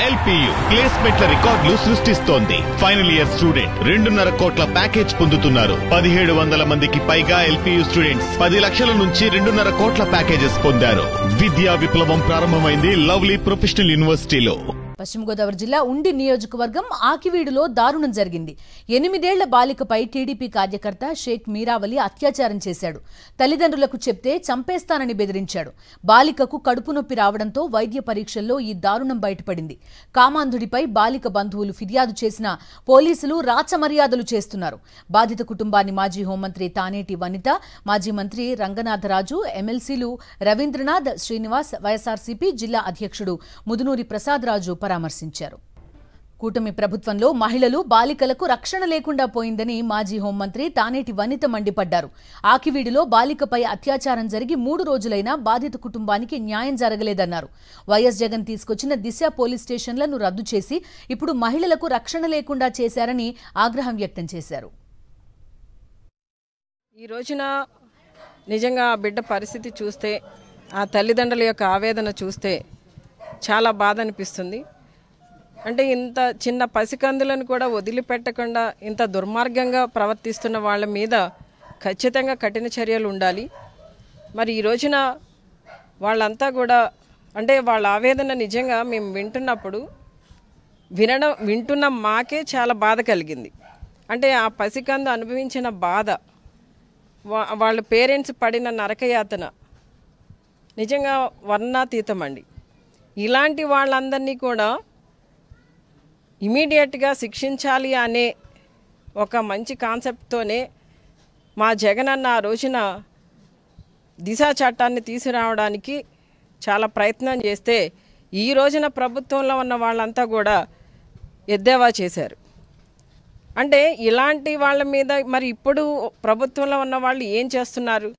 LPU ప్లేస్మెంట్ల రికార్డులు సృష్టిస్తోంది. Final year student 2.5 కోట్ల ప్యాకేజ్ పొందుతున్నారు. 1700 మందికి పైగా ఎల్పీయూ స్టూడెంట్స్ 10 లక్షల నుంచి 2.5 కోట్ల ప్యాకేజెస్ పొందారు. విద్యా విప్లవం ప్రారంభమైంది లవ్లీ ప్రొఫెషనల్ యూనివర్సిటీలో. పశ్చిమ గోదావరి జిల్లా ఉండి నియోజకవర్గం ఆకివీడులో దారుణం జరిగింది. 8 ఏళ్ల బాలికపై టీడీపీ కార్యకర్త షేక్ మీరావలి అత్యాచారం చేశాడు. తల్లిదండ్రులకు చెప్తే చంపేస్తానని బెదిరించాడు. బాలికకు కడుపు నొప్పి రావడంతో వైద్య పరీక్షల్లో ఈ దారుణం బయటపడింది. కామాంధుడిపై బాలిక బంధువులు ఫిర్యాదు చేసిన పోలీసులు రాచమర్యాదలు చేస్తున్నారు. బాధిత కుటుంబాన్ని మాజీ హోంమంత్రి తానేటి వనిత, మాజీ మంత్రి రంగనాథరాజు, ఎమ్మెల్సీలు రవీంద్రనాథ్, శ్రీనివాస్, వైఎస్ఆర్సీపీ జిల్లా అధ్యక్షుడు ముదునూరి ప్రసాద్ రాజు పరామర్శించారు. కూటమి ప్రభుత్వంలో మహిళలు, బాలికలకు రక్షణ లేకుండా పోయిందని మాజీ హోంమంత్రి తానేటి వనిత మండిపడ్డారు. ఆకివీడులో బాలికపై అత్యాచారం జరిగి 3 రోజులైనా బాధిత కుటుంబానికి న్యాయం జరగలేదన్నారు. వైఎస్ జగన్ తీసుకొచ్చిన దిశ పోలీస్ స్టేషన్లను రద్దు చేసి ఇప్పుడు మహిళలకు రక్షణ లేకుండా చేశారని ఆగ్రహం వ్యక్తం చేశారు. ఈ రోజున నిజంగా ఆ బిడ్డ పరిస్థితి చూస్తే, ఆ తల్లిదండ్రుల యొక్క ఆవేదన చూస్తే చాలా బాధ అనిపిస్తుంది. అంటే ఇంత చిన్న పసికందులను కూడా వదిలిపెట్టకుండా ఇంత దుర్మార్గంగా ప్రవర్తిస్తున్న వాళ్ళ మీద ఖచ్చితంగా కఠిన చర్యలు ఉండాలి. మరి ఈ రోజున వాళ్ళంతా కూడా అంటే వాళ్ళ ఆవేదన నిజంగా మేము వింటున్న మాకే చాలా బాధ కలిగింది. అంటే ఆ పసికందు అనుభవించిన బాధ, వాళ్ళ పేరెంట్స్ పడిన నరకయాతన నిజంగా వర్ణాతీతం అండి. ఇలాంటి వాళ్ళందరినీ కూడా ఇమీడియట్గా శిక్షించాలి అనే ఒక మంచి కాన్సెప్ట్తోనే మా జగన్ అన్న ఆ రోజున దిశ చట్టాన్ని తీసుకురావడానికి చాలా ప్రయత్నం చేస్తే ఈ రోజున ప్రభుత్వంలో ఉన్న వాళ్ళంతా కూడా ఎద్దేవా చేశారు. అంటే ఇలాంటి వాళ్ళ మీద మరి ఇప్పుడు ప్రభుత్వంలో ఉన్న వాళ్ళు ఏం చేస్తున్నారు?